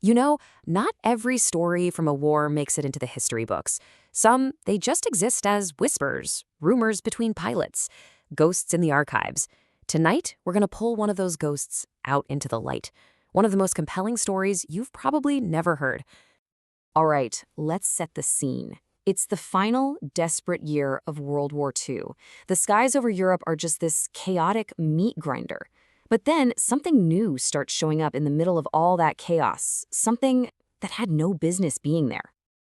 You know, not every story from a war makes it into the history books. Some, they just exist as whispers, rumors between pilots, ghosts in the archives. Tonight, we're going to pull one of those ghosts out into the light. One of the most compelling stories you've probably never heard. All right, let's set the scene. It's the final, desperate year of World War II. The skies over Europe are just this chaotic meat grinder. But then something new starts showing up in the middle of all that chaos, something that had no business being there.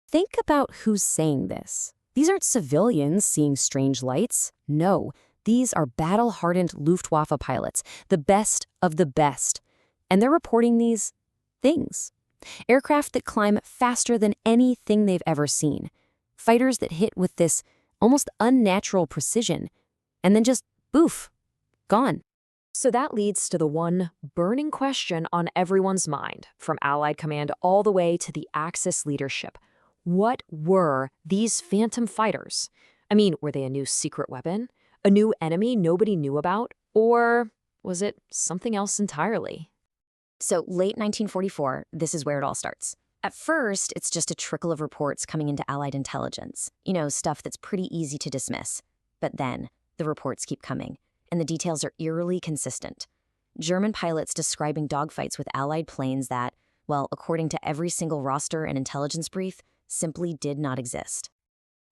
Think about who's saying this. These aren't civilians seeing strange lights. No, these are battle-hardened Luftwaffe pilots, the best of the best. And they're reporting these things. Aircraft that climb faster than anything they've ever seen. Fighters that hit with this almost unnatural precision. And then just, boof, gone. So that leads to the one burning question on everyone's mind, from Allied command all the way to the Axis leadership. What were these Phantom fighters? I mean, were they a new secret weapon? A new enemy nobody knew about? Or was it something else entirely? So late 1944, this is where it all starts. At first, it's just a trickle of reports coming into Allied intelligence. You know, stuff that's pretty easy to dismiss. But then, the reports keep coming, and the details are eerily consistent. German pilots describing dogfights with Allied planes that, well, according to every single roster and intelligence brief, simply did not exist.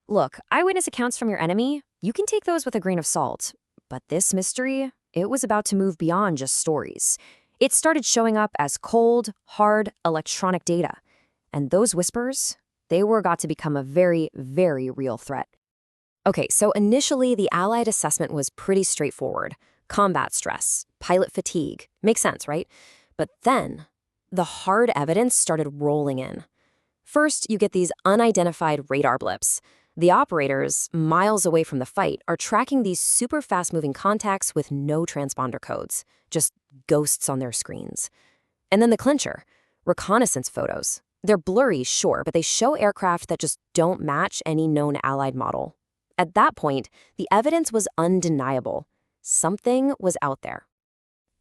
Look, eyewitness accounts from your enemy, you can take those with a grain of salt. But this mystery, it was about to move beyond just stories. It started showing up as cold, hard, electronic data. And those whispers, they were got to become a very, very real threat. Okay, so initially the Allied assessment was pretty straightforward. Combat stress, pilot fatigue. Makes sense, right? But then, the hard evidence started rolling in. First, you get these unidentified radar blips. The operators, miles away from the fight, are tracking these super fast-moving contacts with no transponder codes. Just ghosts on their screens. And then the clincher, reconnaissance photos. They're blurry, sure, but they show aircraft that just don't match any known Allied model. At that point, the evidence was undeniable. Something was out there.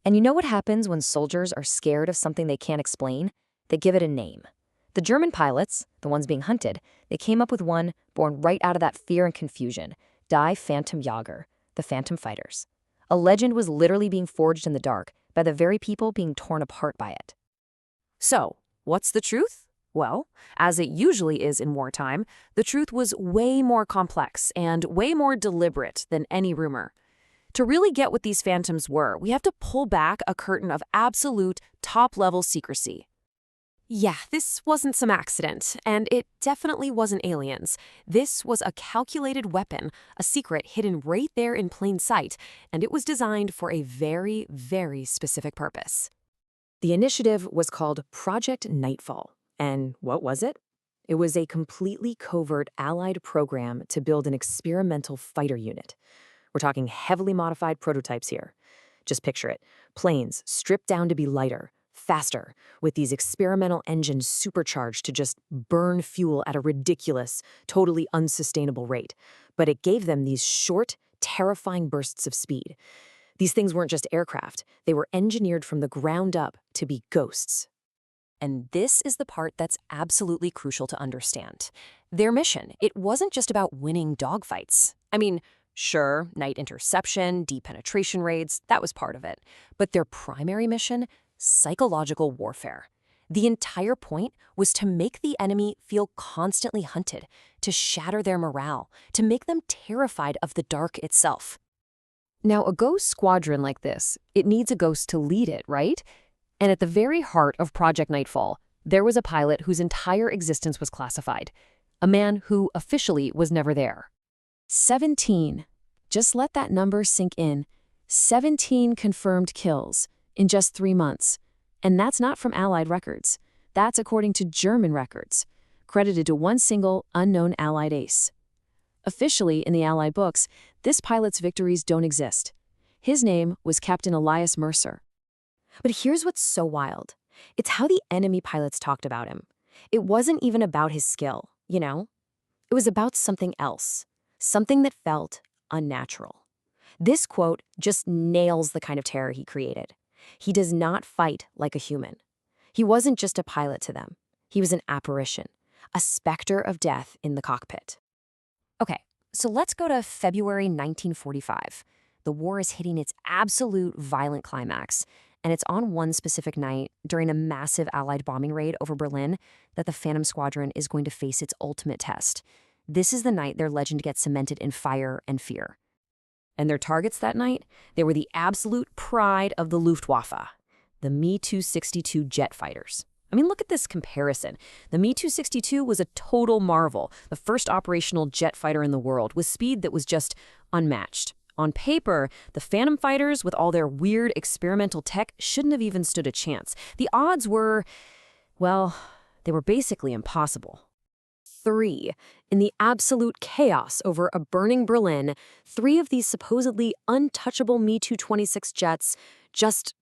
And you know what happens when soldiers are scared of something they can't explain? They give it a name. The German pilots, the ones being hunted, they came up with one born right out of that fear and confusion. Die Phantomjäger, the Phantom Fighters. A legend was literally being forged in the dark by the very people being torn apart by it. So, what's the truth? Well, as it usually is in wartime, the truth was way more complex and way more deliberate than any rumor. To really get what these phantoms were, we have to pull back a curtain of absolute top-level secrecy. Yeah, this wasn't some accident, and it definitely wasn't aliens. This was a calculated weapon, a secret hidden right there in plain sight, and it was designed for a very, very specific purpose. The initiative was called Project Nightfall. And what was it? It was a completely covert Allied program to build an experimental fighter unit. We're talking heavily modified prototypes here. Just picture it. Planes stripped down to be lighter, faster, with these experimental engines supercharged to just burn fuel at a ridiculous, totally unsustainable rate. But it gave them these short, terrifying bursts of speed. These things weren't just aircraft. They were engineered from the ground up to be ghosts. And this is the part that's absolutely crucial to understand. Their mission, it wasn't just about winning dogfights. I mean, sure, night interception, deep penetration raids, that was part of it. But their primary mission, psychological warfare. The entire point was to make the enemy feel constantly hunted, to shatter their morale, to make them terrified of the dark itself. Now, a ghost squadron like this, it needs a ghost to lead it, right? And at the very heart of Project Nightfall, there was a pilot whose entire existence was classified. A man who officially was never there. 17. Just let that number sink in. 17 confirmed kills in just 3 months. And that's not from Allied records. That's according to German records, credited to one single unknown Allied ace. Officially, in the Allied books, this pilot's victories don't exist. His name was Captain Elias Mercer. But here's what's so wild. It's how the enemy pilots talked about him. It wasn't even about his skill, you know? It was about something else, something that felt unnatural. This quote just nails the kind of terror he created. He does not fight like a human. He wasn't just a pilot to them. He was an apparition, a specter of death in the cockpit. Okay, so let's go to February 1945. The war is hitting its absolute violent climax, and it's on one specific night during a massive Allied bombing raid over Berlin that the Phantom Squadron is going to face its ultimate test. This is the night their legend gets cemented in fire and fear. And their targets that night, they were the absolute pride of the Luftwaffe, the Me-262 jet fighters. I mean, look at this comparison. The Me-262 was a total marvel, the first operational jet fighter in the world, with speed that was just unmatched. On paper, the Phantom fighters, with all their weird experimental tech, shouldn't have even stood a chance. The odds were, well, they were basically impossible. 3. In the absolute chaos over a burning Berlin, 3 of these supposedly untouchable Me-226 jets just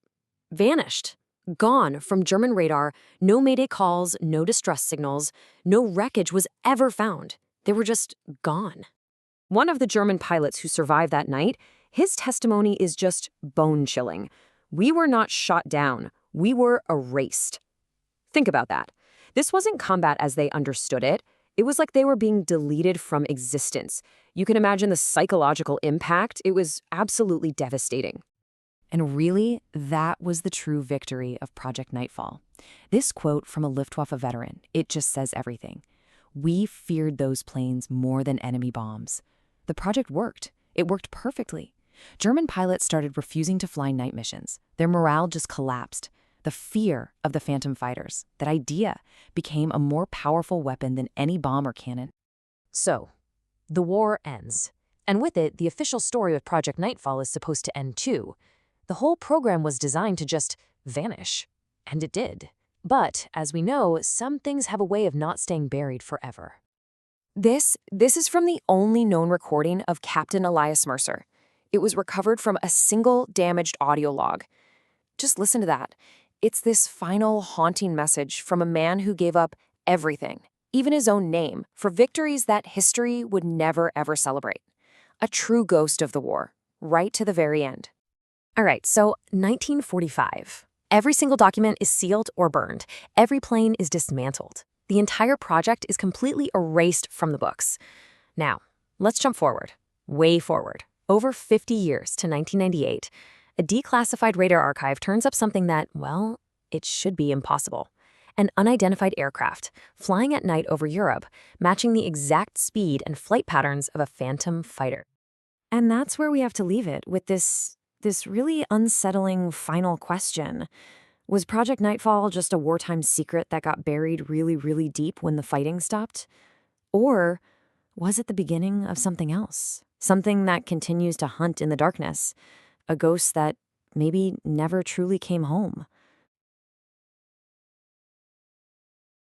vanished. Gone from German radar, no mayday calls, no distress signals, no wreckage was ever found. They were just gone. One of the German pilots who survived that night, his testimony is just bone-chilling. We were not shot down. We were erased. Think about that. This wasn't combat as they understood it. It was like they were being deleted from existence. You can imagine the psychological impact. It was absolutely devastating. And really, that was the true victory of Project Nightfall. This quote from a Luftwaffe veteran, it just says everything. We feared those planes more than enemy bombs. The project worked. It worked perfectly. German pilots started refusing to fly night missions. Their morale just collapsed. The fear of the Phantom fighters, that idea, became a more powerful weapon than any bomb or cannon. So, the war ends. And with it, the official story of Project Nightfall is supposed to end too. The whole program was designed to just vanish. And it did. But, as we know, some things have a way of not staying buried forever. This is from the only known recording of Captain Elias Mercer. It was recovered from a single damaged audio log. Just listen to that. It's this final haunting message from a man who gave up everything, even his own name, for victories that history would never ever celebrate. A true ghost of the war, right to the very end. All right, so 1945. Every single document is sealed or burned. Every plane is dismantled. The entire project is completely erased from the books. Now, let's jump forward, way forward, over 50 years to 1998. A declassified radar archive turns up something that, well, it should be impossible. An unidentified aircraft, flying at night over Europe, matching the exact speed and flight patterns of a Phantom fighter. And that's where we have to leave it, with this really unsettling final question. Was Project Nightfall just a wartime secret that got buried really, really deep when the fighting stopped? Or was it the beginning of something else? Something that continues to hunt in the darkness? A ghost that maybe never truly came home?